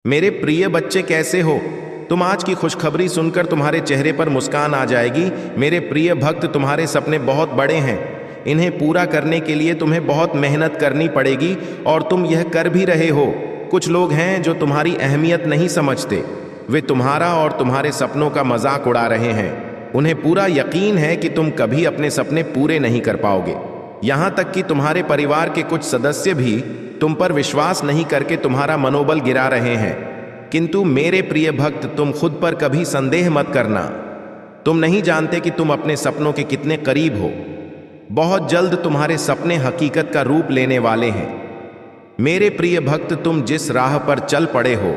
मेरे प्रिय बच्चे कैसे हो तुम। आज की खुशखबरी सुनकर तुम्हारे चेहरे पर मुस्कान आ जाएगी। मेरे प्रिय भक्त, तुम्हारे सपने बहुत बड़े हैं। इन्हें पूरा करने के लिए तुम्हें बहुत मेहनत करनी पड़ेगी और तुम यह कर भी रहे हो। कुछ लोग हैं जो तुम्हारी अहमियत नहीं समझते। वे तुम्हारा और तुम्हारे सपनों का मजाक उड़ा रहे हैं। उन्हें पूरा यकीन है कि तुम कभी अपने सपने पूरे नहीं कर पाओगे। यहाँ तक कि तुम्हारे परिवार के कुछ सदस्य भी तुम पर विश्वास नहीं करके तुम्हारा मनोबल गिरा रहे हैं। किंतु मेरे प्रिय भक्त, तुम खुद पर कभी संदेह मत करना। तुम नहीं जानते कि तुम अपने सपनों के कितने करीब हो। बहुत जल्द तुम्हारे सपने हकीकत का रूप लेने वाले हैं। मेरे प्रिय भक्त, तुम जिस राह पर चल पड़े हो,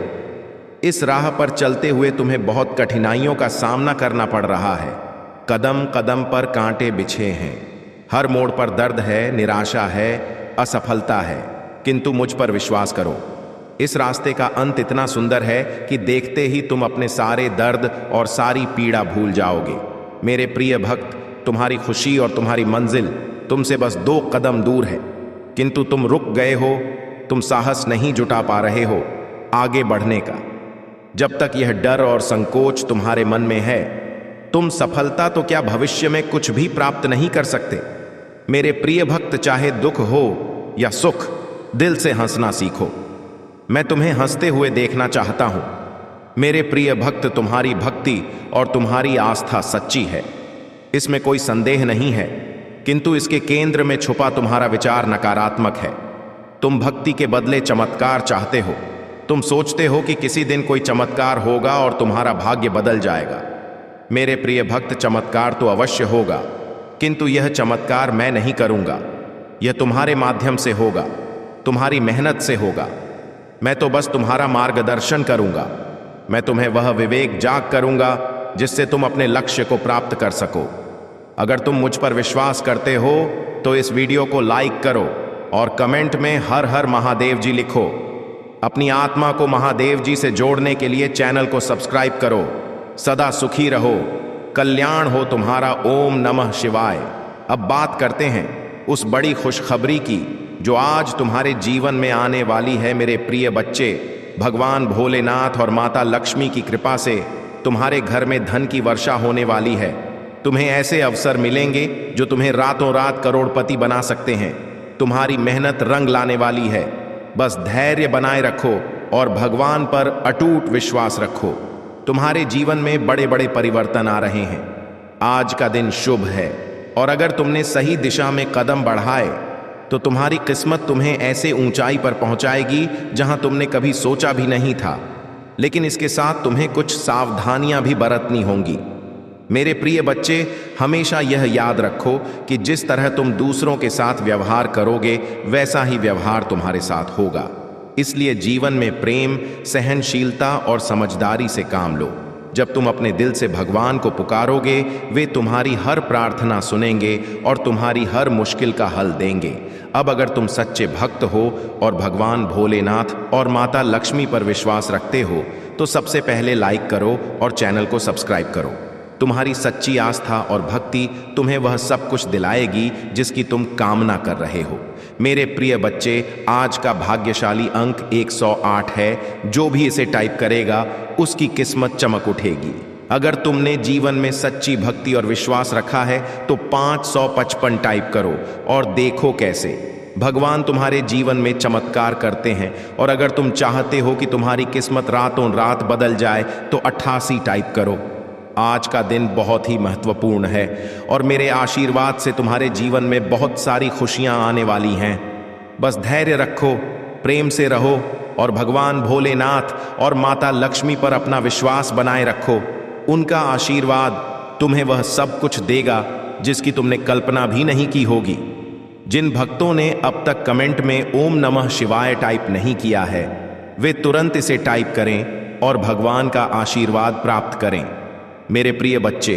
इस राह पर चलते हुए तुम्हें बहुत कठिनाइयों का सामना करना पड़ रहा है। कदम कदम पर कांटे बिछे हैं। हर मोड़ पर दर्द है, निराशा है, असफलता है। किंतु मुझ पर विश्वास करो, इस रास्ते का अंत इतना सुंदर है कि देखते ही तुम अपने सारे दर्द और सारी पीड़ा भूल जाओगे। मेरे प्रिय भक्त, तुम्हारी खुशी और तुम्हारी मंजिल तुमसे बस 2 कदम दूर है। किंतु तुम रुक गए हो। तुम साहस नहीं जुटा पा रहे हो आगे बढ़ने का। जब तक यह डर और संकोच तुम्हारे मन में है, तुम सफलता तो क्या भविष्य में कुछ भी प्राप्त नहीं कर सकते। मेरे प्रिय भक्त, चाहे दुख हो या सुख, दिल से हंसना सीखो। मैं तुम्हें हंसते हुए देखना चाहता हूं। मेरे प्रिय भक्त, तुम्हारी भक्ति और तुम्हारी आस्था सच्ची है, इसमें कोई संदेह नहीं है। किंतु इसके केंद्र में छुपा तुम्हारा विचार नकारात्मक है। तुम भक्ति के बदले चमत्कार चाहते हो। तुम सोचते हो कि किसी दिन कोई चमत्कार होगा और तुम्हारा भाग्य बदल जाएगा। मेरे प्रिय भक्त, चमत्कार तो अवश्य होगा, किंतु यह चमत्कार मैं नहीं करूंगा। यह तुम्हारे माध्यम से होगा, तुम्हारी मेहनत से होगा। मैं तो बस तुम्हारा मार्गदर्शन करूंगा। मैं तुम्हें वह विवेक जाग करूंगा जिससे तुम अपने लक्ष्य को प्राप्त कर सको। अगर तुम मुझ पर विश्वास करते हो तो इस वीडियो को लाइक करो और कमेंट में हर हर महादेव जी लिखो। अपनी आत्मा को महादेव जी से जोड़ने के लिए चैनल को सब्सक्राइब करो। सदा सुखी रहो, कल्याण हो तुम्हारा। ओम नमः शिवाय। अब बात करते हैं उस बड़ी खुशखबरी की जो आज तुम्हारे जीवन में आने वाली है। मेरे प्रिय बच्चे, भगवान भोलेनाथ और माता लक्ष्मी की कृपा से तुम्हारे घर में धन की वर्षा होने वाली है। तुम्हें ऐसे अवसर मिलेंगे जो तुम्हें रातों रात करोड़पति बना सकते हैं। तुम्हारी मेहनत रंग लाने वाली है। बस धैर्य बनाए रखो और भगवान पर अटूट विश्वास रखो। तुम्हारे जीवन में बड़े बड़े परिवर्तन आ रहे हैं। आज का दिन शुभ है और अगर तुमने सही दिशा में कदम बढ़ाए तो तुम्हारी किस्मत तुम्हें ऐसे ऊंचाई पर पहुंचाएगी जहां तुमने कभी सोचा भी नहीं था। लेकिन इसके साथ तुम्हें कुछ सावधानियां भी बरतनी होंगी। मेरे प्रिय बच्चे, हमेशा यह याद रखो कि जिस तरह तुम दूसरों के साथ व्यवहार करोगे, वैसा ही व्यवहार तुम्हारे साथ होगा। इसलिए जीवन में प्रेम, सहनशीलता और समझदारी से काम लो। जब तुम अपने दिल से भगवान को पुकारोगे, वे तुम्हारी हर प्रार्थना सुनेंगे और तुम्हारी हर मुश्किल का हल देंगे। अब अगर तुम सच्चे भक्त हो और भगवान भोलेनाथ और माता लक्ष्मी पर विश्वास रखते हो तो सबसे पहले लाइक करो और चैनल को सब्सक्राइब करो। तुम्हारी सच्ची आस्था और भक्ति तुम्हें वह सब कुछ दिलाएगी जिसकी तुम कामना कर रहे हो। मेरे प्रिय बच्चे, आज का भाग्यशाली अंक 108 है। जो भी इसे टाइप करेगा उसकी किस्मत चमक उठेगी। अगर तुमने जीवन में सच्ची भक्ति और विश्वास रखा है तो 555 टाइप करो और देखो कैसे भगवान तुम्हारे जीवन में चमत्कार करते हैं। और अगर तुम चाहते हो कि तुम्हारी किस्मत रातों रात बदल जाए तो 88 टाइप करो। आज का दिन बहुत ही महत्वपूर्ण है और मेरे आशीर्वाद से तुम्हारे जीवन में बहुत सारी खुशियां आने वाली हैं। बस धैर्य रखो, प्रेम से रहो और भगवान भोलेनाथ और माता लक्ष्मी पर अपना विश्वास बनाए रखो। उनका आशीर्वाद तुम्हें वह सब कुछ देगा जिसकी तुमने कल्पना भी नहीं की होगी। जिन भक्तों ने अब तक कमेंट में ओम नमः शिवाय टाइप नहीं किया है, वे तुरंत इसे टाइप करें और भगवान का आशीर्वाद प्राप्त करें। मेरे प्रिय बच्चे,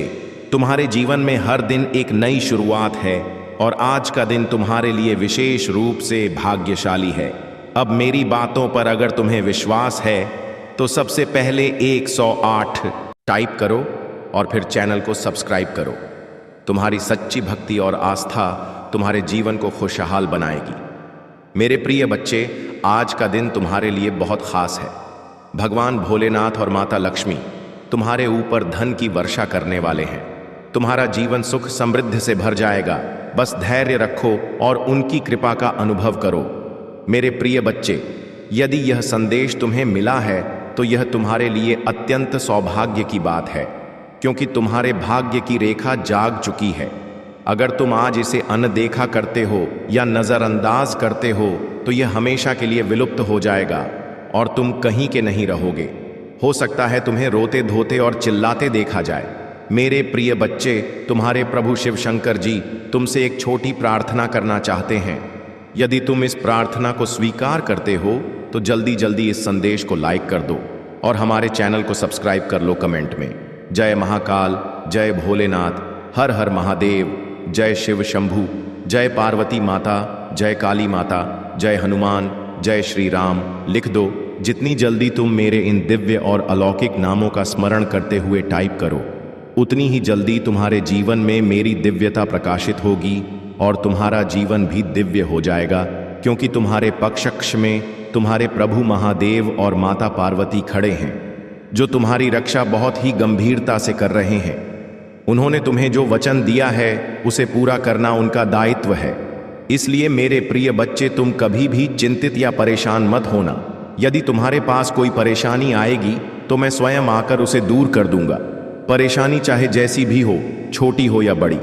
तुम्हारे जीवन में हर दिन एक नई शुरुआत है और आज का दिन तुम्हारे लिए विशेष रूप से भाग्यशाली है। अब मेरी बातों पर अगर तुम्हें विश्वास है तो सबसे पहले 108 टाइप करो और फिर चैनल को सब्सक्राइब करो। तुम्हारी सच्ची भक्ति और आस्था तुम्हारे जीवन को खुशहाल बनाएगी। मेरे प्रिय बच्चे, आज का दिन तुम्हारे लिए बहुत खास है। भगवान भोलेनाथ और माता लक्ष्मी तुम्हारे ऊपर धन की वर्षा करने वाले हैं। तुम्हारा जीवन सुख समृद्धि से भर जाएगा। बस धैर्य रखो और उनकी कृपा का अनुभव करो। मेरे प्रिय बच्चे, यदि यह संदेश तुम्हें मिला है तो यह तुम्हारे लिए अत्यंत सौभाग्य की बात है, क्योंकि तुम्हारे भाग्य की रेखा जाग चुकी है। अगर तुम आज इसे अनदेखा करते हो या नज़रअंदाज करते हो तो यह हमेशा के लिए विलुप्त हो जाएगा और तुम कहीं के नहीं रहोगे। हो सकता है तुम्हें रोते धोते और चिल्लाते देखा जाए। मेरे प्रिय बच्चे, तुम्हारे प्रभु शिव शंकर जी तुमसे एक छोटी प्रार्थना करना चाहते हैं। यदि तुम इस प्रार्थना को स्वीकार करते हो तो जल्दी जल्दी इस संदेश को लाइक कर दो और हमारे चैनल को सब्सक्राइब कर लो कमेंट में। जय महाकाल, जय भोलेनाथ, हर हर महादेव, जय शिव शंभु, जय पार्वती माता, जय काली माता, जय हनुमान, जय श्री राम लिख दो। जितनी जल्दी तुम मेरे इन दिव्य और अलौकिक नामों का स्मरण करते हुए टाइप करो, उतनी ही जल्दी तुम्हारे जीवन में मेरी दिव्यता प्रकाशित होगी और तुम्हारा जीवन भी दिव्य हो जाएगा, क्योंकि तुम्हारे पक्ष में तुम्हारे प्रभु महादेव और माता पार्वती खड़े हैं, जो तुम्हारी रक्षा बहुत ही गंभीरता से कर रहे हैं। उन्होंने तुम्हें जो वचन दिया है उसे पूरा करना उनका दायित्व है। इसलिए मेरे प्रिय बच्चे, तुम कभी भी चिंतित या परेशान मत होना। यदि तुम्हारे पास कोई परेशानी आएगी तो मैं स्वयं आकर उसे दूर कर दूंगा। परेशानी चाहे जैसी भी हो, छोटी हो या बड़ी,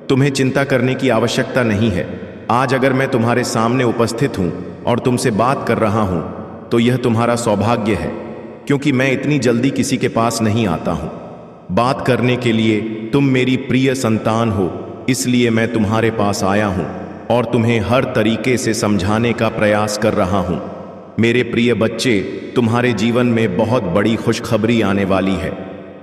तुम्हें चिंता करने की आवश्यकता नहीं है। आज अगर मैं तुम्हारे सामने उपस्थित हूं और तुमसे बात कर रहा हूं तो यह तुम्हारा सौभाग्य है, क्योंकि मैं इतनी जल्दी किसी के पास नहीं आता हूं। बात करने के लिए तुम मेरी प्रिय संतान हो, इसलिए मैं तुम्हारे पास आया हूं और तुम्हें हर तरीके से समझाने का प्रयास कर रहा हूं। मेरे प्रिय बच्चे, तुम्हारे जीवन में बहुत बड़ी खुशखबरी आने वाली है।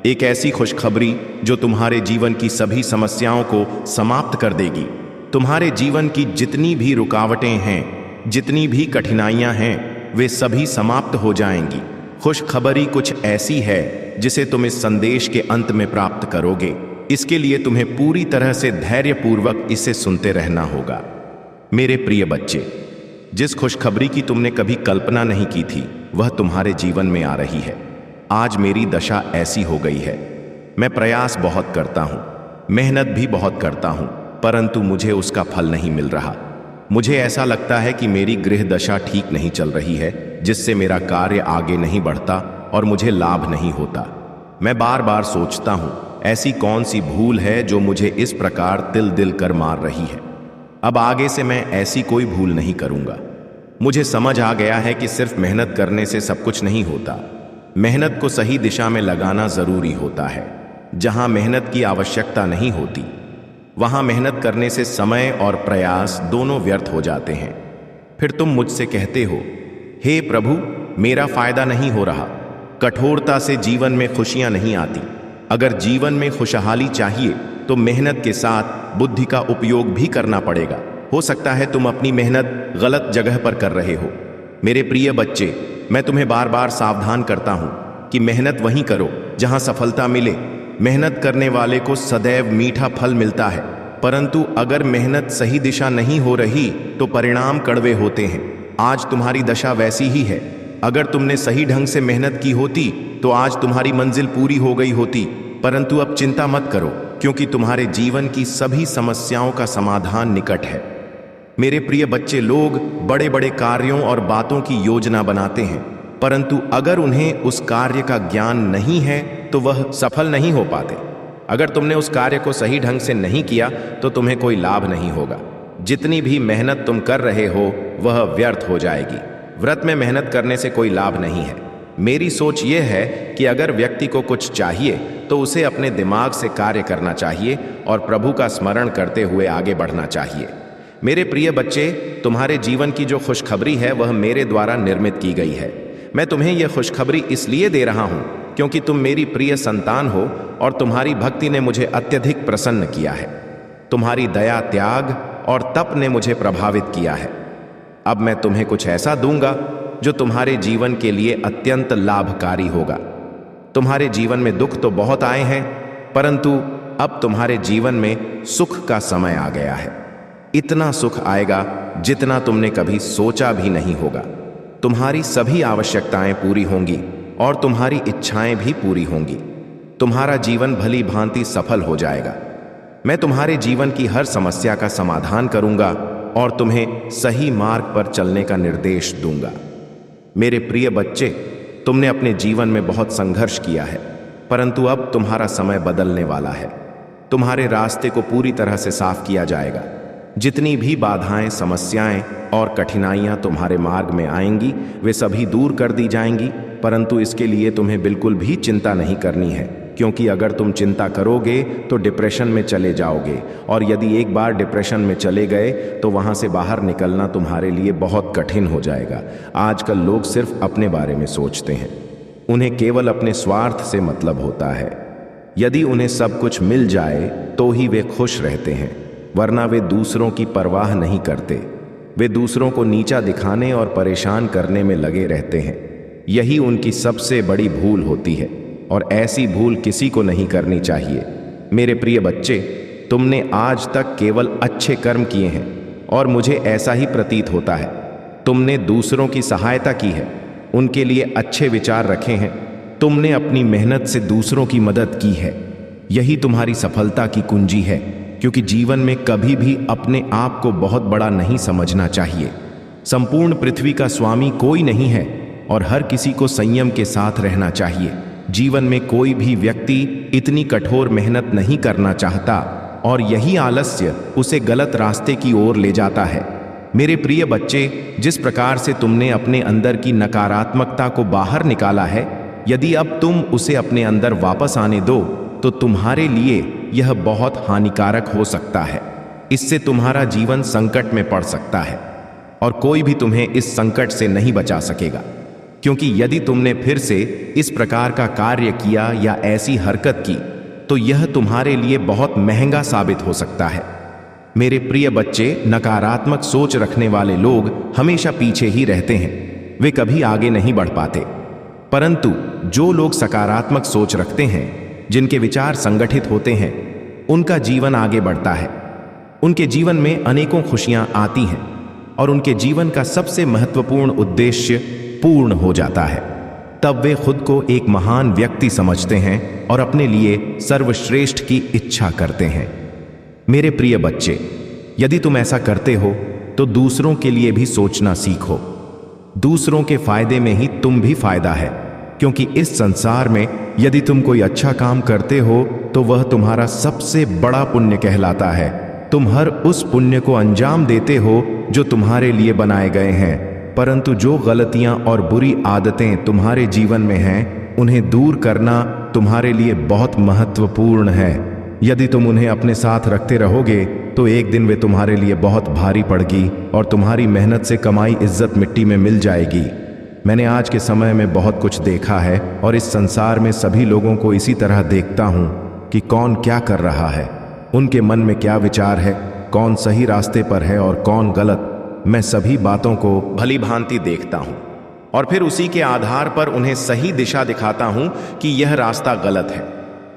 एक ऐसी खुशखबरी जो तुम्हारे जीवन की सभी समस्याओं को समाप्त कर देगी। तुम्हारे जीवन की जितनी भी रुकावटें हैं, जितनी भी कठिनाइयां हैं, वे सभी समाप्त हो जाएंगी। खुशखबरी कुछ ऐसी है जिसे तुम इस संदेश के अंत में प्राप्त करोगे। इसके लिए तुम्हें पूरी तरह से धैर्यपूर्वक इसे सुनते रहना होगा। मेरे प्रिय बच्चे, जिस खुशखबरी की तुमने कभी कल्पना नहीं की थी वह तुम्हारे जीवन में आ रही है। आज मेरी दशा ऐसी हो गई है। मैं प्रयास बहुत करता हूँ, मेहनत भी बहुत करता हूँ, परंतु मुझे उसका फल नहीं मिल रहा। मुझे ऐसा लगता है कि मेरी गृह दशा ठीक नहीं चल रही है, जिससे मेरा कार्य आगे नहीं बढ़ता और मुझे लाभ नहीं होता। मैं बार बार सोचता हूँ, ऐसी कौन सी भूल है जो मुझे इस प्रकार तिल दिल कर मार रही है। अब आगे से मैं ऐसी कोई भूल नहीं करूँगा। मुझे समझ आ गया है कि सिर्फ मेहनत करने से सब कुछ नहीं होता। मेहनत को सही दिशा में लगाना ज़रूरी होता है। जहाँ मेहनत की आवश्यकता नहीं होती, वहाँ मेहनत करने से समय और प्रयास दोनों व्यर्थ हो जाते हैं। फिर तुम मुझसे कहते हो, हे प्रभु, मेरा फायदा नहीं हो रहा। कठोरता से जीवन में खुशियाँ नहीं आती। अगर जीवन में खुशहाली चाहिए तो मेहनत के साथ बुद्धि का उपयोग भी करना पड़ेगा। हो सकता है तुम अपनी मेहनत गलत जगह पर कर रहे हो। मेरे प्रिय बच्चे, मैं तुम्हें बार बार सावधान करता हूं कि मेहनत वहीं करो जहां सफलता मिले। मेहनत करने वाले को सदैव मीठा फल मिलता है, परंतु अगर मेहनत सही दिशा नहीं हो रही तो परिणाम कड़वे होते हैं। आज तुम्हारी दशा वैसी ही है। अगर तुमने सही ढंग से मेहनत की होती तो आज तुम्हारी मंजिल पूरी हो गई होती। परंतु अब चिंता मत करो, क्योंकि तुम्हारे जीवन की सभी समस्याओं का समाधान निकट है। मेरे प्रिय बच्चे, लोग बड़े बड़े कार्यों और बातों की योजना बनाते हैं, परंतु अगर उन्हें उस कार्य का ज्ञान नहीं है तो वह सफल नहीं हो पाते। अगर तुमने उस कार्य को सही ढंग से नहीं किया तो तुम्हें कोई लाभ नहीं होगा। जितनी भी मेहनत तुम कर रहे हो वह व्यर्थ हो जाएगी। व्रत में मेहनत करने से कोई लाभ नहीं है। मेरी सोच यह है कि अगर व्यक्ति को कुछ चाहिए तो उसे अपने दिमाग से कार्य करना चाहिए और प्रभु का स्मरण करते हुए आगे बढ़ना चाहिए। मेरे प्रिय बच्चे, तुम्हारे जीवन की जो खुशखबरी है वह मेरे द्वारा निर्मित की गई है। मैं तुम्हें यह खुशखबरी इसलिए दे रहा हूँ क्योंकि तुम मेरी प्रिय संतान हो और तुम्हारी भक्ति ने मुझे अत्यधिक प्रसन्न किया है। तुम्हारी दया, त्याग और तप ने मुझे प्रभावित किया है। अब मैं तुम्हें कुछ ऐसा दूंगा जो तुम्हारे जीवन के लिए अत्यंत लाभकारी होगा। तुम्हारे जीवन में दुख तो बहुत आए हैं, परंतु अब तुम्हारे जीवन में सुख का समय आ गया है। इतना सुख आएगा जितना तुमने कभी सोचा भी नहीं होगा। तुम्हारी सभी आवश्यकताएं पूरी होंगी। और तुम्हारी इच्छाएं भी पूरी होंगी। तुम्हारा जीवन भली भांति सफल हो जाएगा। मैं तुम्हारे जीवन की हर समस्या का समाधान करूंगा और तुम्हें सही मार्ग पर चलने का निर्देश दूंगा। मेरे प्रिय बच्चे, तुमने अपने जीवन में बहुत संघर्ष किया है, परंतु अब तुम्हारा समय बदलने वाला है। तुम्हारे रास्ते को पूरी तरह से साफ किया जाएगा। जितनी भी बाधाएं, समस्याएं और कठिनाइयां तुम्हारे मार्ग में आएंगी, वे सभी दूर कर दी जाएंगी। परंतु इसके लिए तुम्हें बिल्कुल भी चिंता नहीं करनी है, क्योंकि अगर तुम चिंता करोगे तो डिप्रेशन में चले जाओगे, और यदि एक बार डिप्रेशन में चले गए तो वहां से बाहर निकलना तुम्हारे लिए बहुत कठिन हो जाएगा। आजकल लोग सिर्फ अपने बारे में सोचते हैं। उन्हें केवल अपने स्वार्थ से मतलब होता है। यदि उन्हें सब कुछ मिल जाए तो ही वे खुश रहते हैं, वरना वे दूसरों की परवाह नहीं करते। वे दूसरों को नीचा दिखाने और परेशान करने में लगे रहते हैं। यही उनकी सबसे बड़ी भूल होती है, और ऐसी भूल किसी को नहीं करनी चाहिए। मेरे प्रिय बच्चे, तुमने आज तक केवल अच्छे कर्म किए हैं, और मुझे ऐसा ही प्रतीत होता है। तुमने दूसरों की सहायता की है, उनके लिए अच्छे विचार रखे हैं। तुमने अपनी मेहनत से दूसरों की मदद की है। यही तुम्हारी सफलता की कुंजी है, क्योंकि जीवन में कभी भी अपने आप को बहुत बड़ा नहीं समझना चाहिए। संपूर्ण पृथ्वी का स्वामी कोई नहीं है, और हर किसी को संयम के साथ रहना चाहिए। जीवन में कोई भी व्यक्ति इतनी कठोर मेहनत नहीं करना चाहता, और यही आलस्य उसे गलत रास्ते की ओर ले जाता है। मेरे प्रिय बच्चे, जिस प्रकार से तुमने अपने अंदर की नकारात्मकता को बाहर निकाला है, यदि अब तुम उसे अपने अंदर वापस आने दो तो तुम्हारे लिए यह बहुत हानिकारक हो सकता है। इससे तुम्हारा जीवन संकट में पड़ सकता है, और कोई भी तुम्हें इस संकट से नहीं बचा सकेगा। क्योंकि यदि तुमने फिर से इस प्रकार का कार्य किया या ऐसी हरकत की, तो यह तुम्हारे लिए बहुत महंगा साबित हो सकता है। मेरे प्रिय बच्चे, नकारात्मक सोच रखने वाले लोग हमेशा पीछे ही रहते हैं। वे कभी आगे नहीं बढ़ पाते। परंतु जो लोग सकारात्मक सोच रखते हैं, जिनके विचार संगठित होते हैं, उनका जीवन आगे बढ़ता है। उनके जीवन में अनेकों खुशियां आती हैं, और उनके जीवन का सबसे महत्वपूर्ण उद्देश्य पूर्ण हो जाता है। तब वे खुद को एक महान व्यक्ति समझते हैं और अपने लिए सर्वश्रेष्ठ की इच्छा करते हैं। मेरे प्रिय बच्चे, यदि तुम ऐसा करते हो तो दूसरों के लिए भी सोचना सीखो। दूसरों के फायदे में ही तुम भी फायदा है, क्योंकि इस संसार में यदि तुम कोई अच्छा काम करते हो तो वह तुम्हारा सबसे बड़ा पुण्य कहलाता है। तुम हर उस पुण्य को अंजाम देते हो जो तुम्हारे लिए बनाए गए हैं। परंतु जो गलतियां और बुरी आदतें तुम्हारे जीवन में हैं, उन्हें दूर करना तुम्हारे लिए बहुत महत्वपूर्ण है। यदि तुम उन्हें अपने साथ रखते रहोगे तो एक दिन वे तुम्हारे लिए बहुत भारी पड़गी, और तुम्हारी मेहनत से कमाई इज्जत मिट्टी में मिल जाएगी। मैंने आज के समय में बहुत कुछ देखा है, और इस संसार में सभी लोगों को इसी तरह देखता हूँ कि कौन क्या कर रहा है, उनके मन में क्या विचार है, कौन सही रास्ते पर है और कौन गलत। मैं सभी बातों को भली भांति देखता हूं, और फिर उसी के आधार पर उन्हें सही दिशा दिखाता हूं कि यह रास्ता गलत है,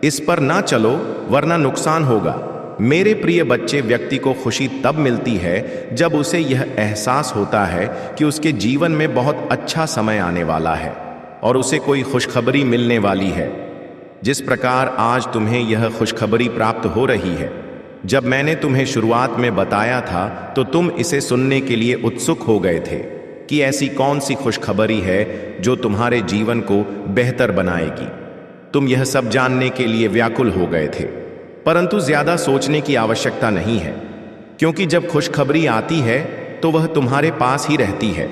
इस पर ना चलो वरना नुकसान होगा। मेरे प्रिय बच्चे, व्यक्ति को खुशी तब मिलती है जब उसे यह एहसास होता है कि उसके जीवन में बहुत अच्छा समय आने वाला है और उसे कोई खुशखबरी मिलने वाली है। जिस प्रकार आज तुम्हें यह खुशखबरी प्राप्त हो रही है, जब मैंने तुम्हें शुरुआत में बताया था तो तुम इसे सुनने के लिए उत्सुक हो गए थे कि ऐसी कौन सी खुशखबरी है जो तुम्हारे जीवन को बेहतर बनाएगी। तुम यह सब जानने के लिए व्याकुल हो गए थे, परंतु ज्यादा सोचने की आवश्यकता नहीं है, क्योंकि जब खुशखबरी आती है तो वह तुम्हारे पास ही रहती है।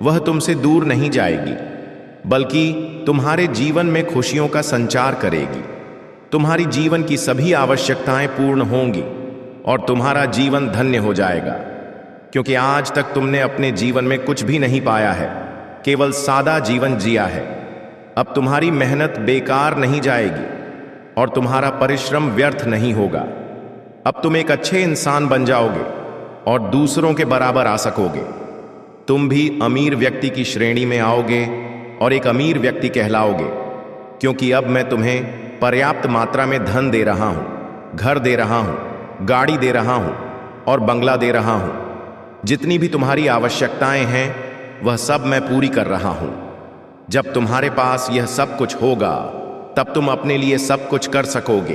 वह तुमसे दूर नहीं जाएगी, बल्कि तुम्हारे जीवन में खुशियों का संचार करेगी। तुम्हारी जीवन की सभी आवश्यकताएं पूर्ण होंगी और तुम्हारा जीवन धन्य हो जाएगा, क्योंकि आज तक तुमने अपने जीवन में कुछ भी नहीं पाया है, केवल सादा जीवन जिया है। अब तुम्हारी मेहनत बेकार नहीं जाएगी और तुम्हारा परिश्रम व्यर्थ नहीं होगा। अब तुम एक अच्छे इंसान बन जाओगे और दूसरों के बराबर आ सकोगे। तुम भी अमीर व्यक्ति की श्रेणी में आओगे और एक अमीर व्यक्ति कहलाओगे, क्योंकि अब मैं तुम्हें पर्याप्त मात्रा में धन दे रहा हूं, घर दे रहा हूं, गाड़ी दे रहा हूं और बंगला दे रहा हूं। जितनी भी तुम्हारी आवश्यकताएं हैं वह सब मैं पूरी कर रहा हूं। जब तुम्हारे पास यह सब कुछ होगा तब तुम अपने लिए सब कुछ कर सकोगे।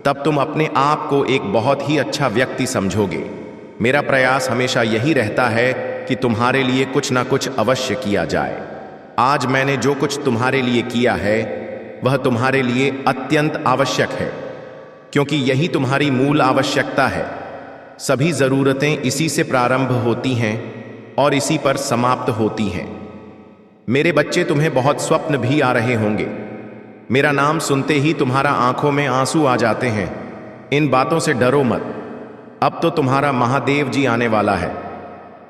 तब तुम अपने आप को एक बहुत ही अच्छा व्यक्ति समझोगे। मेरा प्रयास हमेशा यही रहता है कि तुम्हारे लिए कुछ ना कुछ अवश्य किया जाए। आज मैंने जो कुछ तुम्हारे लिए किया है वह तुम्हारे लिए अत्यंत आवश्यक है, क्योंकि यही तुम्हारी मूल आवश्यकता है। सभी ज़रूरतें इसी से प्रारंभ होती हैं और इसी पर समाप्त होती हैं। मेरे बच्चे, तुम्हें बहुत स्वप्न भी आ रहे होंगे। मेरा नाम सुनते ही तुम्हारा आंखों में आंसू आ जाते हैं। इन बातों से डरो मत। अब तो तुम्हारा महादेव जी आने वाला है।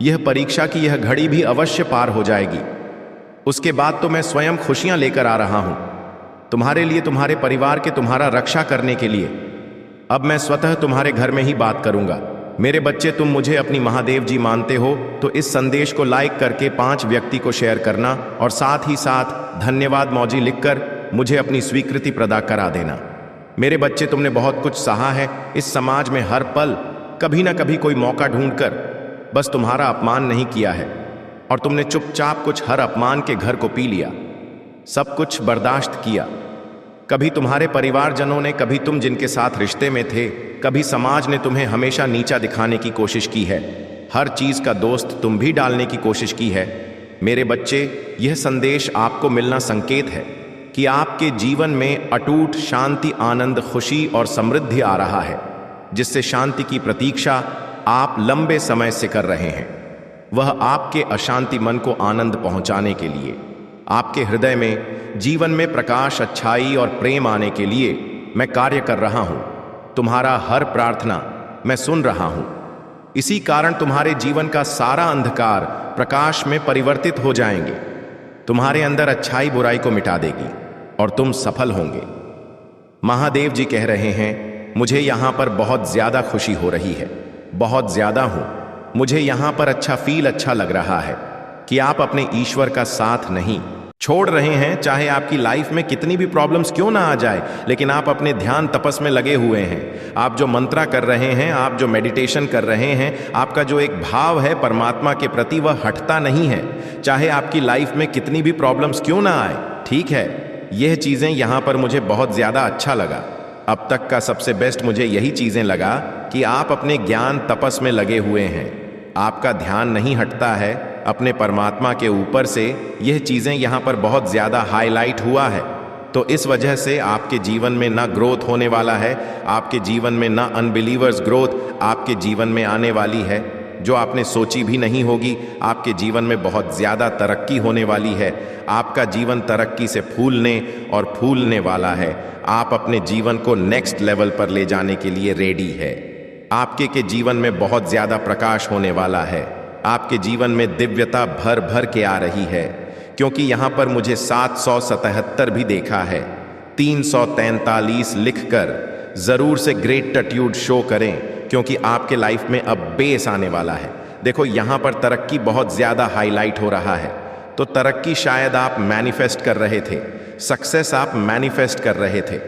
यह परीक्षा की यह घड़ी भी अवश्य पार हो जाएगी। उसके बाद तो मैं स्वयं खुशियां लेकर आ रहा हूं, तुम्हारे लिए, तुम्हारे परिवार के, तुम्हारा रक्षा करने के लिए। अब मैं स्वतः तुम्हारे घर में ही बात करूंगा। मेरे बच्चे, तुम मुझे अपनी महादेव जी मानते हो तो इस संदेश को लाइक करके 5 व्यक्ति को शेयर करना और साथ ही साथ धन्यवाद मौजी लिखकर मुझे अपनी स्वीकृति प्रदान करा देना। मेरे बच्चे, तुमने बहुत कुछ सहा है इस समाज में। हर पल कभी ना कभी कोई मौका ढूंढकर बस तुम्हारा अपमान नहीं किया है, और तुमने चुपचाप कुछ हर अपमान के घर को पी लिया, सब कुछ बर्दाश्त किया। कभी तुम्हारे परिवारजनों ने, कभी तुम जिनके साथ रिश्ते में थे, कभी समाज ने तुम्हें हमेशा नीचा दिखाने की कोशिश की है। हर चीज का दोस्त तुम भी डालने की कोशिश की है। मेरे बच्चे, यह संदेश आपको मिलना संकेत है कि आपके जीवन में अटूट शांति, आनंद, खुशी और समृद्धि आ रहा है, जिससे शांति की प्रतीक्षा आप लंबे समय से कर रहे हैं। वह आपके अशांति मन को आनंद पहुंचाने के लिए, आपके हृदय में जीवन में प्रकाश, अच्छाई और प्रेम आने के लिए मैं कार्य कर रहा हूं। तुम्हारा हर प्रार्थना मैं सुन रहा हूं। इसी कारण तुम्हारे जीवन का सारा अंधकार प्रकाश में परिवर्तित हो जाएंगे। तुम्हारे अंदर अच्छाई बुराई को मिटा देगी और तुम सफल होंगे। महादेव जी कह रहे हैं, मुझे यहां पर बहुत ज्यादा खुशी हो रही है, बहुत ज्यादा हूं। मुझे यहां पर अच्छा लग रहा है कि आप अपने ईश्वर का साथ नहीं छोड़ रहे हैं। चाहे आपकी लाइफ में कितनी भी प्रॉब्लम्स क्यों ना आ जाए, लेकिन आप अपने ध्यान तपस में लगे हुए हैं। आप जो मंत्रा कर रहे हैं, आप जो मेडिटेशन कर रहे हैं, आपका जो एक भाव है परमात्मा के प्रति, वह हटता नहीं है। चाहे आपकी लाइफ में कितनी भी प्रॉब्लम्स क्यों ना आए, ठीक है। यह चीज़ें यहाँ पर मुझे बहुत ज़्यादा अच्छा लगा। अब तक का सबसे बेस्ट मुझे यही चीज़ें लगा कि आप अपने ज्ञान तपस में लगे हुए हैं। आपका ध्यान नहीं हटता है अपने परमात्मा के ऊपर से। यह चीज़ें यहाँ पर बहुत ज़्यादा हाईलाइट हुआ है। तो इस वजह से आपके जीवन में ना ग्रोथ होने वाला है, आपके जीवन में ना अनबिलीवर्स ग्रोथ आपके जीवन में आने वाली है, जो आपने सोची भी नहीं होगी। आपके जीवन में बहुत ज़्यादा तरक्की होने वाली है। आपका जीवन तरक्की से फूलने और फूलने वाला है। आप अपने जीवन को नेक्स्ट लेवल पर ले जाने के लिए रेडी है। आपके के जीवन में बहुत ज़्यादा प्रकाश होने वाला है। आपके जीवन में दिव्यता भर भर के आ रही है, क्योंकि यहाँ पर मुझे 777 भी देखा है। 343 लिखकर ज़रूर से ग्रेटिट्यूड शो करें, क्योंकि आपके लाइफ में अब बेस आने वाला है। देखो, यहाँ पर तरक्की बहुत ज़्यादा हाईलाइट हो रहा है। तो तरक्की शायद आप मैनिफेस्ट कर रहे थे, सक्सेस आप मैनिफेस्ट कर रहे थे,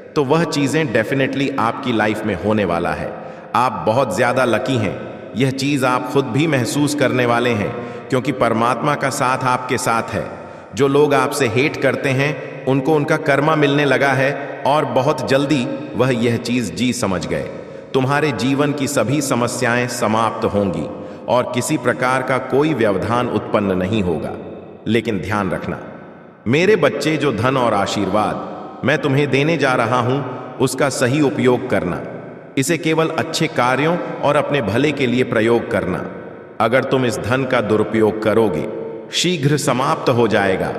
तो वह चीज़ें डेफिनेटली आपकी लाइफ में होने वाला है। आप बहुत ज़्यादा लकी हैं। यह चीज़ आप खुद भी महसूस करने वाले हैं, क्योंकि परमात्मा का साथ आपके साथ है। जो लोग आपसे हेट करते हैं, उनको उनका कर्मा मिलने लगा है, और बहुत जल्दी वह यह चीज़ जी समझ गए। तुम्हारे जीवन की सभी समस्याएं समाप्त होंगी और किसी प्रकार का कोई व्यवधान उत्पन्न नहीं होगा। लेकिन ध्यान रखना मेरे बच्चे, जो धन और आशीर्वाद मैं तुम्हें देने जा रहा हूं, उसका सही उपयोग करना। इसे केवल अच्छे कार्यों और अपने भले के लिए प्रयोग करना। अगर तुम इस धन का दुरुपयोग करोगे, शीघ्र समाप्त हो जाएगा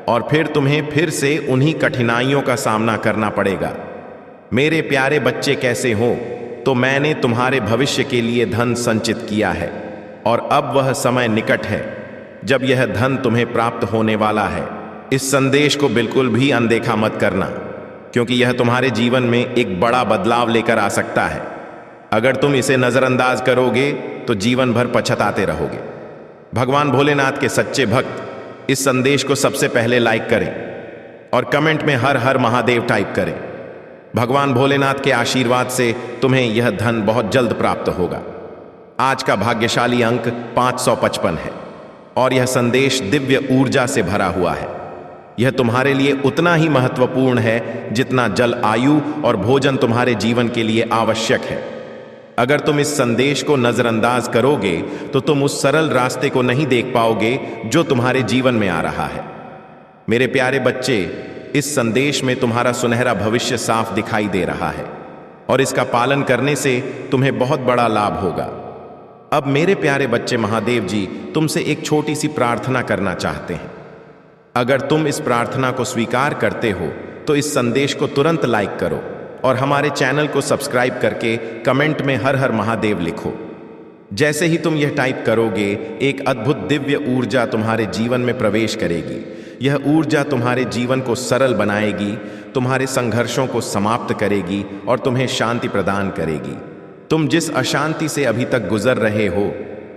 और फिर तुम्हें फिर से उन्हीं कठिनाइयों का सामना करना पड़ेगा। मेरे प्यारे बच्चे, कैसे हो? तो मैंने तुम्हारे भविष्य के लिए धन संचित किया है, और अब वह समय निकट है जब यह धन तुम्हें प्राप्त होने वाला है। इस संदेश को बिल्कुल भी अनदेखा मत करना, क्योंकि यह तुम्हारे जीवन में एक बड़ा बदलाव लेकर आ सकता है। अगर तुम इसे नज़रअंदाज करोगे तो जीवन भर पछताते रहोगे। भगवान भोलेनाथ के सच्चे भक्त इस संदेश को सबसे पहले लाइक करें और कमेंट में हर हर महादेव टाइप करें। भगवान भोलेनाथ के आशीर्वाद से तुम्हें यह धन बहुत जल्द प्राप्त होगा। आज का भाग्यशाली अंक 555 है और यह संदेश दिव्य ऊर्जा से भरा हुआ है। यह तुम्हारे लिए उतना ही महत्वपूर्ण है जितना जल, आयु और भोजन तुम्हारे जीवन के लिए आवश्यक है। अगर तुम इस संदेश को नजरअंदाज करोगे तो तुम उस सरल रास्ते को नहीं देख पाओगे जो तुम्हारे जीवन में आ रहा है। मेरे प्यारे बच्चे, इस संदेश में तुम्हारा सुनहरा भविष्य साफ दिखाई दे रहा है और इसका पालन करने से तुम्हें बहुत बड़ा लाभ होगा। अब मेरे प्यारे बच्चे, महादेव जी तुमसे एक छोटी सी प्रार्थना करना चाहते हैं। अगर तुम इस प्रार्थना को स्वीकार करते हो तो इस संदेश को तुरंत लाइक करो और हमारे चैनल को सब्सक्राइब करके कमेंट में हर हर महादेव लिखो। जैसे ही तुम यह टाइप करोगे, एक अद्भुत दिव्य ऊर्जा तुम्हारे जीवन में प्रवेश करेगी। यह ऊर्जा तुम्हारे जीवन को सरल बनाएगी, तुम्हारे संघर्षों को समाप्त करेगी और तुम्हें शांति प्रदान करेगी। तुम जिस अशांति से अभी तक गुजर रहे हो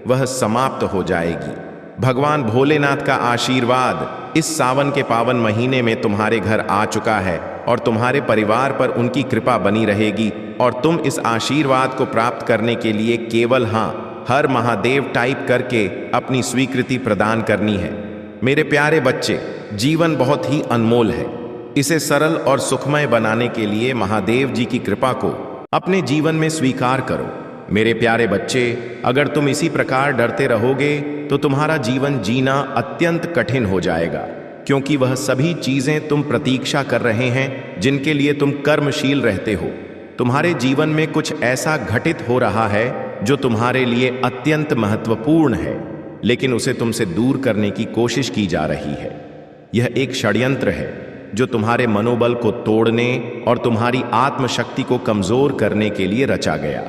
वह समाप्त हो जाएगी। भगवान भोलेनाथ का आशीर्वाद इस सावन के पावन महीने में तुम्हारे घर आ चुका है और तुम्हारे परिवार पर उनकी कृपा बनी रहेगी और तुम इस आशीर्वाद को प्राप्त करने के लिए केवल हाँ हर महादेव टाइप करके अपनी स्वीकृति प्रदान करनी है। मेरे प्यारे बच्चे, जीवन बहुत ही अनमोल है। इसे सरल और सुखमय बनाने के लिए महादेव जी की कृपा को अपने जीवन में स्वीकार करो। मेरे प्यारे बच्चे, अगर तुम इसी प्रकार डरते रहोगे तो तुम्हारा जीवन जीना अत्यंत कठिन हो जाएगा, क्योंकि वह सभी चीजें तुम प्रतीक्षा कर रहे हैं जिनके लिए तुम कर्मशील रहते हो। तुम्हारे जीवन में कुछ ऐसा घटित हो रहा है जो तुम्हारे लिए अत्यंत महत्वपूर्ण है, लेकिन उसे तुमसे दूर करने की कोशिश की जा रही है। यह एक षड्यंत्र है जो तुम्हारे मनोबल को तोड़ने और तुम्हारी आत्मशक्ति को कमजोर करने के लिए रचा गया।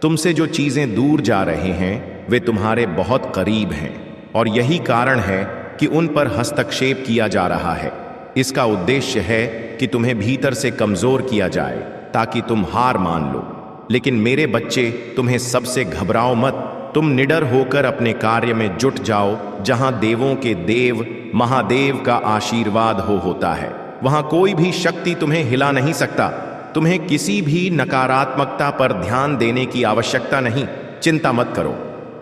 तुमसे जो चीजें दूर जा रहे हैं वे तुम्हारे बहुत करीब हैं और यही कारण है कि उन पर हस्तक्षेप किया जा रहा है। इसका उद्देश्य है कि तुम्हें भीतर से कमजोर किया जाए ताकि तुम हार मान लो। लेकिन मेरे बच्चे, तुम्हें सबसे घबराओ मत। तुम निडर होकर अपने कार्य में जुट जाओ। जहां देवों के देव महादेव का आशीर्वाद होता है, वहां कोई भी शक्ति तुम्हें हिला नहीं सकता। तुम्हें किसी भी नकारात्मकता पर ध्यान देने की आवश्यकता नहीं। चिंता मत करो,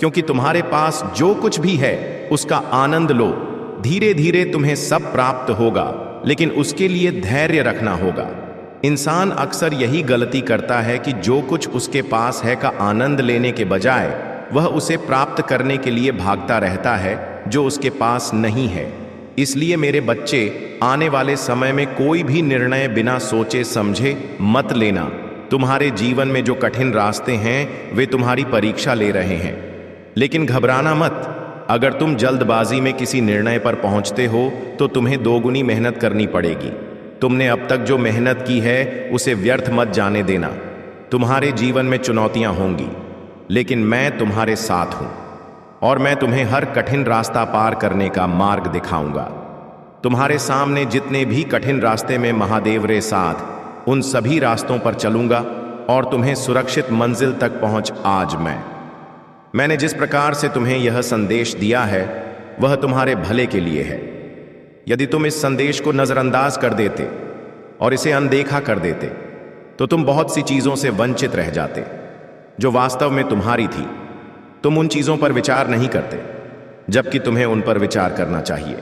क्योंकि तुम्हारे पास जो कुछ भी है उसका आनंद लो। धीरे धीरे तुम्हें सब प्राप्त होगा, लेकिन उसके लिए धैर्य रखना होगा। इंसान अक्सर यही गलती करता है कि जो कुछ उसके पास है का आनंद लेने के बजाय वह उसे प्राप्त करने के लिए भागता रहता है जो उसके पास नहीं है। इसलिए मेरे बच्चे, आने वाले समय में कोई भी निर्णय बिना सोचे समझे मत लेना। तुम्हारे जीवन में जो कठिन रास्ते हैं वे तुम्हारी परीक्षा ले रहे हैं, लेकिन घबराना मत। अगर तुम जल्दबाजी में किसी निर्णय पर पहुंचते हो तो तुम्हें दोगुनी मेहनत करनी पड़ेगी। तुमने अब तक जो मेहनत की है उसे व्यर्थ मत जाने देना। तुम्हारे जीवन में चुनौतियां होंगी, लेकिन मैं तुम्हारे साथ हूं और मैं तुम्हें हर कठिन रास्ता पार करने का मार्ग दिखाऊंगा। तुम्हारे सामने जितने भी कठिन रास्ते में महादेव रे साथ, उन सभी रास्तों पर चलूंगा और तुम्हें सुरक्षित मंजिल तक पहुंच। आज मैंने जिस प्रकार से तुम्हें यह संदेश दिया है वह तुम्हारे भले के लिए है। यदि तुम इस संदेश को नजरअंदाज कर देते और इसे अनदेखा कर देते तो तुम बहुत सी चीजों से वंचित रह जाते जो वास्तव में तुम्हारी थी। तुम उन चीजों पर विचार नहीं करते, जबकि तुम्हें उन पर विचार करना चाहिए।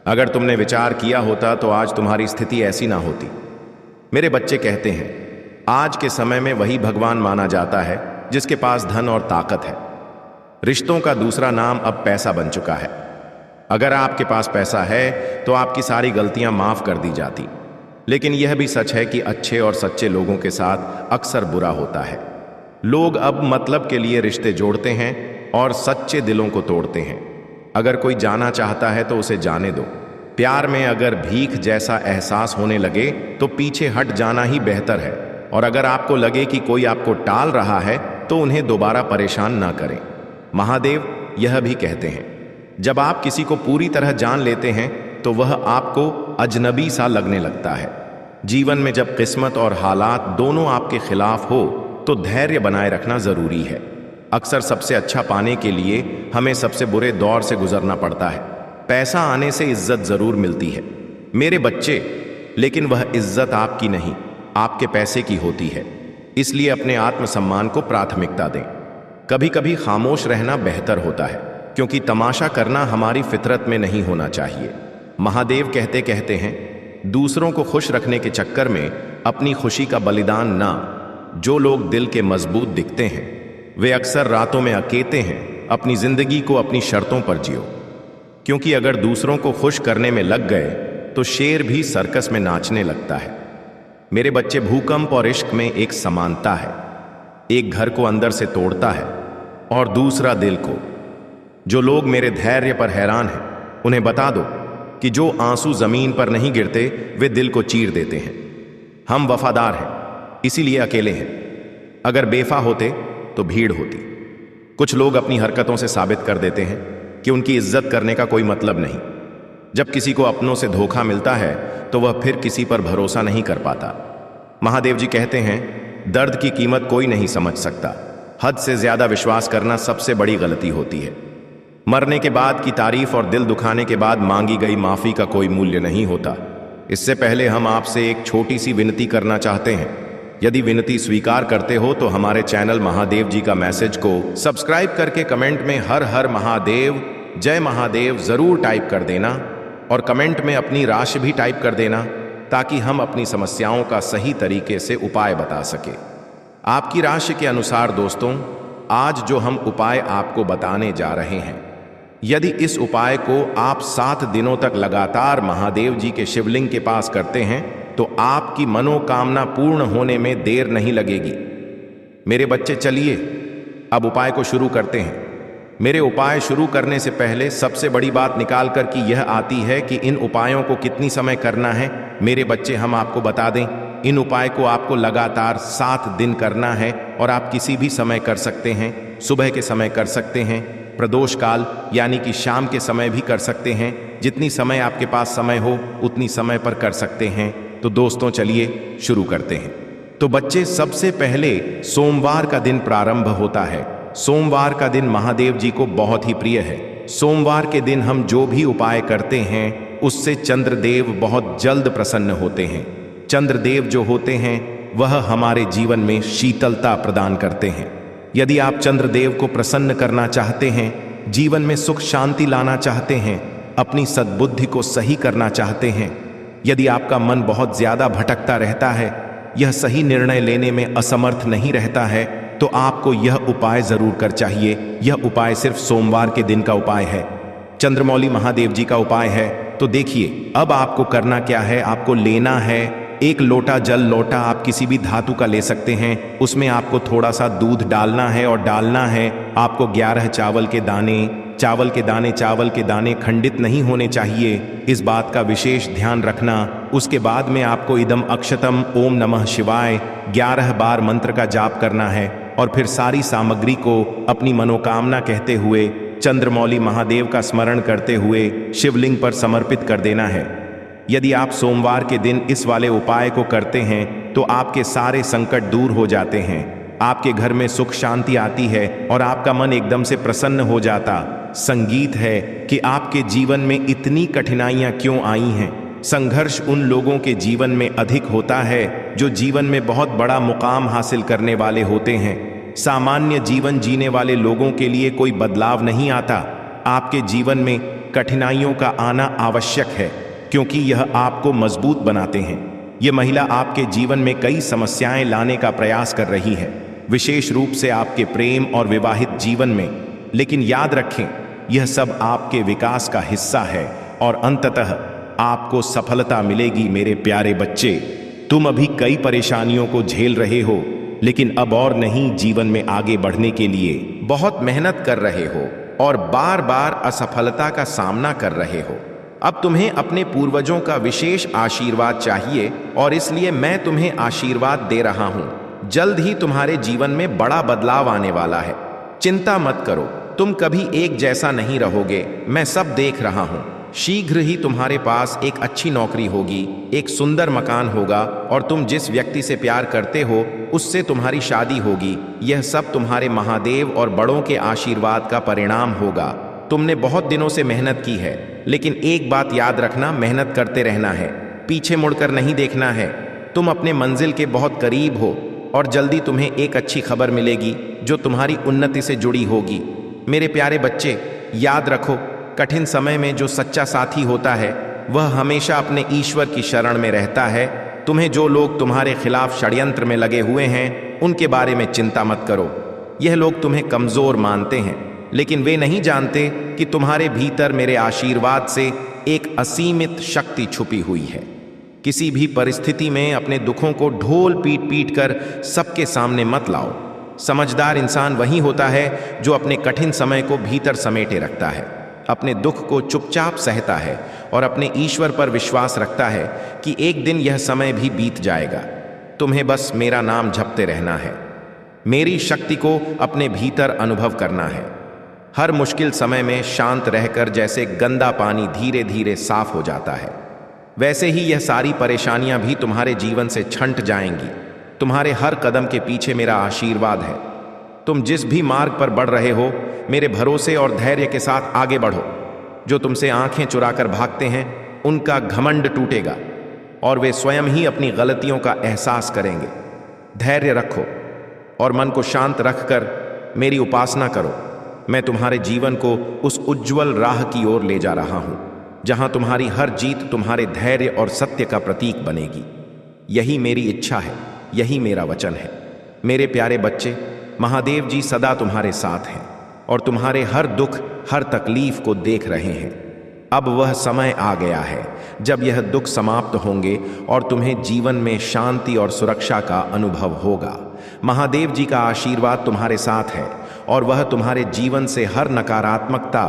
अगर तुमने विचार किया होता तो आज तुम्हारी स्थिति ऐसी ना होती। मेरे बच्चे कहते हैं, आज के समय में वही भगवान माना जाता है जिसके पास धन और ताकत है। रिश्तों का दूसरा नाम अब पैसा बन चुका है। अगर आपके पास पैसा है तो आपकी सारी गलतियां माफ कर दी जाती, लेकिन यह भी सच है कि अच्छे और सच्चे लोगों के साथ अक्सर बुरा होता है। लोग अब मतलब के लिए रिश्ते जोड़ते हैं और सच्चे दिलों को तोड़ते हैं। अगर कोई जाना चाहता है तो उसे जाने दो। प्यार में अगर भीख जैसा एहसास होने लगे तो पीछे हट जाना ही बेहतर है, और अगर आपको लगे कि कोई आपको टाल रहा है तो उन्हें दोबारा परेशान ना करें। महादेव यह भी कहते हैं, जब आप किसी को पूरी तरह जान लेते हैं तो वह आपको अजनबी सा लगने लगता है। जीवन में जब किस्मत और हालात दोनों आपके खिलाफ हो तो धैर्य बनाए रखना जरूरी है। अक्सर सबसे अच्छा पाने के लिए हमें सबसे बुरे दौर से गुजरना पड़ता है। पैसा आने से इज्जत जरूर मिलती है मेरे बच्चे, लेकिन वह इज्जत आपकी नहीं, आपके पैसे की होती है। इसलिए अपने आत्मसम्मान को प्राथमिकता दें। कभी कभी खामोश रहना बेहतर होता है, क्योंकि तमाशा करना हमारी फितरत में नहीं होना चाहिए। महादेव कहते कहते हैं, दूसरों को खुश रखने के चक्कर में अपनी खुशी का बलिदान ना। जो लोग दिल के मजबूत दिखते हैं वे अक्सर रातों में अकेते हैं। अपनी जिंदगी को अपनी शर्तों पर जियो, क्योंकि अगर दूसरों को खुश करने में लग गए तो शेर भी सर्कस में नाचने लगता है। मेरे बच्चे, भूकंप और इश्क में एक समानता है। एक घर को अंदर से तोड़ता है और दूसरा दिल को। जो लोग मेरे धैर्य पर हैरान हैं उन्हें बता दो कि जो आंसू जमीन पर नहीं गिरते वे दिल को चीर देते हैं। हम वफादार हैं, इसीलिए अकेले हैं। अगर बेफा होते तो भीड़ होती। कुछ लोग अपनी हरकतों से साबित कर देते हैं कि उनकी इज्जत करने का कोई मतलब नहीं। जब किसी को अपनों से धोखा मिलता है तो वह फिर किसी पर भरोसा नहीं कर पाता। महादेव जी कहते हैं, दर्द की कीमत कोई नहीं समझ सकता। हद से ज्यादा विश्वास करना सबसे बड़ी गलती होती है। मरने के बाद की तारीफ और दिल दुखाने के बाद मांगी गई माफी का कोई मूल्य नहीं होता। इससे पहले हम आपसे एक छोटी सी विनती करना चाहते हैं। यदि विनती स्वीकार करते हो तो हमारे चैनल महादेव जी का मैसेज को सब्सक्राइब करके कमेंट में हर हर महादेव, जय महादेव जरूर टाइप कर देना और कमेंट में अपनी राशि भी टाइप कर देना, ताकि हम अपनी समस्याओं का सही तरीके से उपाय बता सके। आपकी राशि के अनुसार दोस्तों, आज जो हम उपाय आपको बताने जा रहे हैं, यदि इस उपाय को आप 7 दिनों तक लगातार महादेव जी के शिवलिंग के पास करते हैं तो आपकी मनोकामना पूर्ण होने में देर नहीं लगेगी। मेरे बच्चे, चलिए अब उपाय को शुरू करते हैं। मेरे उपाय शुरू करने से पहले सबसे बड़ी बात निकाल कर कि यह आती है कि इन उपायों को कितनी समय करना है। मेरे बच्चे, हम आपको बता दें, इन उपाय को आपको लगातार 7 दिन करना है और आप किसी भी समय कर सकते हैं। सुबह के समय कर सकते हैं, प्रदोष काल यानी कि शाम के समय भी कर सकते हैं। जितनी समय आपके पास समय हो उतनी समय पर कर सकते हैं। तो दोस्तों चलिए शुरू करते हैं। तो बच्चे, सबसे पहले सोमवार का दिन प्रारंभ होता है। सोमवार का दिन महादेव जी को बहुत ही प्रिय है। सोमवार के दिन हम जो भी उपाय करते हैं उससे चंद्रदेव बहुत जल्द प्रसन्न होते हैं। चंद्रदेव जो होते हैं वह हमारे जीवन में शीतलता प्रदान करते हैं। यदि आप चंद्रदेव को प्रसन्न करना चाहते हैं, जीवन में सुख शांति लाना चाहते हैं, अपनी सद्बुद्धि को सही करना चाहते हैं, यदि आपका मन बहुत ज्यादा भटकता रहता है, यह सही निर्णय लेने में असमर्थ नहीं रहता है, तो आपको यह उपाय जरूर कर चाहिए। यह उपाय सिर्फ सोमवार के दिन का उपाय है, चंद्रमौली महादेव जी का उपाय है। तो देखिए अब आपको करना क्या है। आपको लेना है 1 लोटा जल। लोटा आप किसी भी धातु का ले सकते हैं। उसमें आपको थोड़ा सा दूध डालना है और डालना है आपको 11 चावल के दाने। चावल के दाने खंडित नहीं होने चाहिए, इस बात का विशेष ध्यान रखना। उसके बाद में आपको इदम अक्षतम ओम नमः शिवाय 11 बार मंत्र का जाप करना है और फिर सारी सामग्री को अपनी मनोकामना कहते हुए, चंद्रमौली महादेव का स्मरण करते हुए शिवलिंग पर समर्पित कर देना है। यदि आप सोमवार के दिन इस वाले उपाय को करते हैं तो आपके सारे संकट दूर हो जाते हैं, आपके घर में सुख शांति आती है और आपका मन एकदम से प्रसन्न हो जाता। संगीत है कि आपके जीवन में इतनी कठिनाइयां क्यों आई हैं। संघर्ष उन लोगों के जीवन में अधिक होता है जो जीवन में बहुत बड़ा मुकाम हासिल करने वाले होते हैं। सामान्य जीवन जीने वाले लोगों के लिए कोई बदलाव नहीं आता। आपके जीवन में कठिनाइयों का आना आवश्यक है, क्योंकि यह आपको मजबूत बनाते हैं। ये महिला आपके जीवन में कई समस्याएं लाने का प्रयास कर रही है, विशेष रूप से आपके प्रेम और विवाहित जीवन में। लेकिन याद रखें, यह सब आपके विकास का हिस्सा है और अंततः आपको सफलता मिलेगी। मेरे प्यारे बच्चे, तुम अभी कई परेशानियों को झेल रहे हो, लेकिन अब और नहीं, जीवन में आगे बढ़ने के लिए बहुत मेहनत कर रहे हो और बार बार असफलता का सामना कर रहे हो। अब तुम्हें अपने पूर्वजों का विशेष आशीर्वाद चाहिए और इसलिए मैं तुम्हें आशीर्वाद दे रहा हूं। जल्द ही तुम्हारे जीवन में बड़ा बदलाव आने वाला है। चिंता मत करो, तुम कभी एक जैसा नहीं रहोगे, मैं सब देख रहा हूं। शीघ्र ही तुम्हारे पास एक अच्छी नौकरी होगी, एक सुंदर मकान होगा और तुम जिस व्यक्ति से प्यार करते हो उससे तुम्हारी शादी होगी। यह सब तुम्हारे महादेव और बड़ों के आशीर्वाद का परिणाम होगा। तुमने बहुत दिनों से मेहनत की है, लेकिन एक बात याद रखना, मेहनत करते रहना है, पीछे मुड़कर नहीं देखना है। तुम अपने मंजिल के बहुत करीब हो और जल्दी तुम्हें एक अच्छी खबर मिलेगी जो तुम्हारी उन्नति से जुड़ी होगी। मेरे प्यारे बच्चे, याद रखो, कठिन समय में जो सच्चा साथी होता है वह हमेशा अपने ईश्वर की शरण में रहता है। तुम्हें जो लोग तुम्हारे खिलाफ षड्यंत्र में लगे हुए हैं उनके बारे में चिंता मत करो। यह लोग तुम्हें कमजोर मानते हैं, लेकिन वे नहीं जानते कि तुम्हारे भीतर मेरे आशीर्वाद से एक असीमित शक्ति छुपी हुई है। किसी भी परिस्थिति में अपने दुखों को ढोल पीट पीट कर सबके सामने मत लाओ। समझदार इंसान वही होता है जो अपने कठिन समय को भीतर समेटे रखता है, अपने दुख को चुपचाप सहता है और अपने ईश्वर पर विश्वास रखता है कि एक दिन यह समय भी बीत जाएगा। तुम्हें बस मेरा नाम जपते रहना है, मेरी शक्ति को अपने भीतर अनुभव करना है। हर मुश्किल समय में शांत रहकर जैसे गंदा पानी धीरे धीरे साफ हो जाता है, वैसे ही यह सारी परेशानियां भी तुम्हारे जीवन से छंट जाएंगी। तुम्हारे हर कदम के पीछे मेरा आशीर्वाद है। तुम जिस भी मार्ग पर बढ़ रहे हो, मेरे भरोसे और धैर्य के साथ आगे बढ़ो। जो तुमसे आंखें चुराकर भागते हैं उनका घमंड टूटेगा और वे स्वयं ही अपनी गलतियों का एहसास करेंगे। धैर्य रखो और मन को शांत रखकर मेरी उपासना करो। मैं तुम्हारे जीवन को उस उज्जवल राह की ओर ले जा रहा हूं, जहां तुम्हारी हर जीत तुम्हारे धैर्य और सत्य का प्रतीक बनेगी। यही मेरी इच्छा है, यही मेरा वचन है। मेरे प्यारे बच्चे, महादेव जी सदा तुम्हारे साथ हैं और तुम्हारे हर दुख, हर तकलीफ को देख रहे हैं। अब वह समय आ गया है जब यह दुख समाप्त होंगे और तुम्हें जीवन में शांति और सुरक्षा का अनुभव होगा। महादेव जी का आशीर्वाद तुम्हारे साथ है और वह तुम्हारे जीवन से हर नकारात्मकता,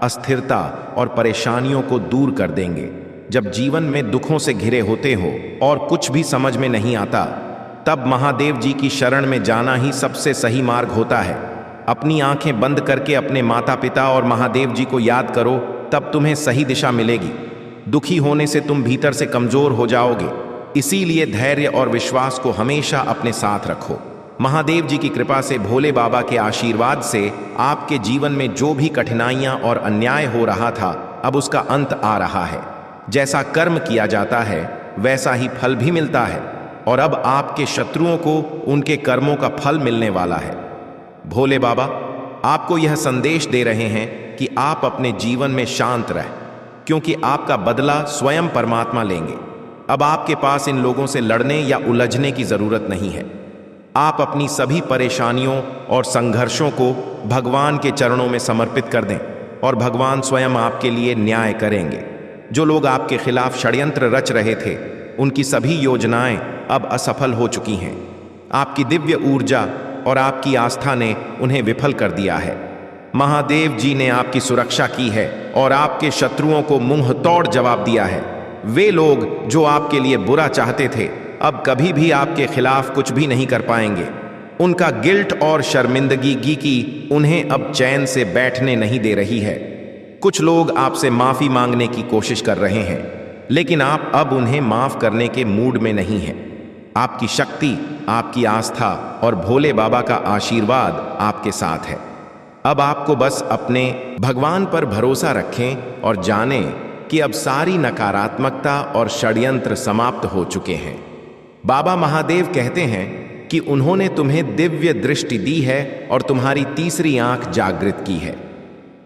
अस्थिरता और परेशानियों को दूर कर देंगे। जब जीवन में दुखों से घिरे होते हो और कुछ भी समझ में नहीं आता, तब महादेव जी की शरण में जाना ही सबसे सही मार्ग होता है। अपनी आंखें बंद करके अपने माता पिता और महादेव जी को याद करो, तब तुम्हें सही दिशा मिलेगी। दुखी होने से तुम भीतर से कमजोर हो जाओगे, इसीलिए धैर्य और विश्वास को हमेशा अपने साथ रखो। महादेव जी की कृपा से, भोले बाबा के आशीर्वाद से आपके जीवन में जो भी कठिनाइयां और अन्याय हो रहा था, अब उसका अंत आ रहा है। जैसा कर्म किया जाता है वैसा ही फल भी मिलता है और अब आपके शत्रुओं को उनके कर्मों का फल मिलने वाला है। भोले बाबा आपको यह संदेश दे रहे हैं कि आप अपने जीवन में शांत रहें, क्योंकि आपका बदला स्वयं परमात्मा लेंगे। अब आपके पास इन लोगों से लड़ने या उलझने की जरूरत नहीं है। आप अपनी सभी परेशानियों और संघर्षों को भगवान के चरणों में समर्पित कर दें और भगवान स्वयं आपके लिए न्याय करेंगे। जो लोग आपके खिलाफ षड्यंत्र रच रहे थे, उनकी सभी योजनाएं अब असफल हो चुकी हैं। आपकी दिव्य ऊर्जा और आपकी आस्था ने उन्हें विफल कर दिया है। महादेव जी ने आपकी सुरक्षा की है और आपके शत्रुओं को मुंह तोड़ जवाब दिया है। वे लोग जो आपके लिए बुरा चाहते थे, अब कभी भी आपके खिलाफ कुछ भी नहीं कर पाएंगे। उनका गिल्ट और शर्मिंदगी की उन्हें अब चैन से बैठने नहीं दे रही है। कुछ लोग आपसे माफी मांगने की कोशिश कर रहे हैं, लेकिन आप अब उन्हें माफ करने के मूड में नहीं हैं। आपकी शक्ति, आपकी आस्था और भोले बाबा का आशीर्वाद आपके साथ है। अब आपको बस अपने भगवान पर भरोसा रखें और जानें कि अब सारी नकारात्मकता और षड्यंत्र समाप्त हो चुके हैं। बाबा महादेव कहते हैं कि उन्होंने तुम्हें दिव्य दृष्टि दी है और तुम्हारी तीसरी आंख जागृत की है।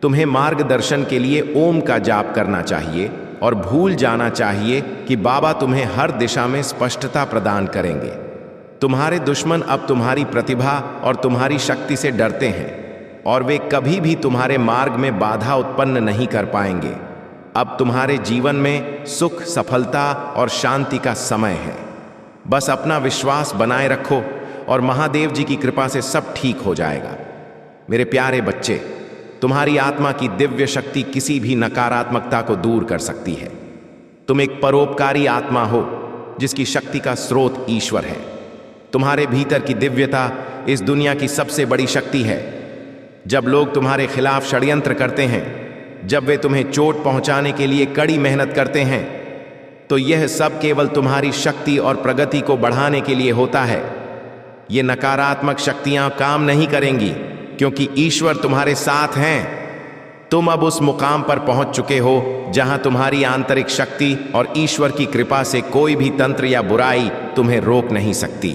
तुम्हें मार्गदर्शन के लिए ओम का जाप करना चाहिए और भूल जाना चाहिए कि बाबा तुम्हें हर दिशा में स्पष्टता प्रदान करेंगे। तुम्हारे दुश्मन अब तुम्हारी प्रतिभा और तुम्हारी शक्ति से डरते हैं और वे कभी भी तुम्हारे मार्ग में बाधा उत्पन्न नहीं कर पाएंगे। अब तुम्हारे जीवन में सुख, सफलता और शांति का समय है। बस अपना विश्वास बनाए रखो और महादेव जी की कृपा से सब ठीक हो जाएगा। मेरे प्यारे बच्चे, तुम्हारी आत्मा की दिव्य शक्ति किसी भी नकारात्मकता को दूर कर सकती है। तुम एक परोपकारी आत्मा हो जिसकी शक्ति का स्रोत ईश्वर है। तुम्हारे भीतर की दिव्यता इस दुनिया की सबसे बड़ी शक्ति है। जब लोग तुम्हारे खिलाफ षड्यंत्र करते हैं, जब वे तुम्हें चोट पहुंचाने के लिए कड़ी मेहनत करते हैं, तो यह सब केवल तुम्हारी शक्ति और प्रगति को बढ़ाने के लिए होता है। ये नकारात्मक शक्तियां काम नहीं करेंगी, क्योंकि ईश्वर तुम्हारे साथ हैं। तुम अब उस मुकाम पर पहुंच चुके हो जहां तुम्हारी आंतरिक शक्ति और ईश्वर की कृपा से कोई भी तंत्र या बुराई तुम्हें रोक नहीं सकती।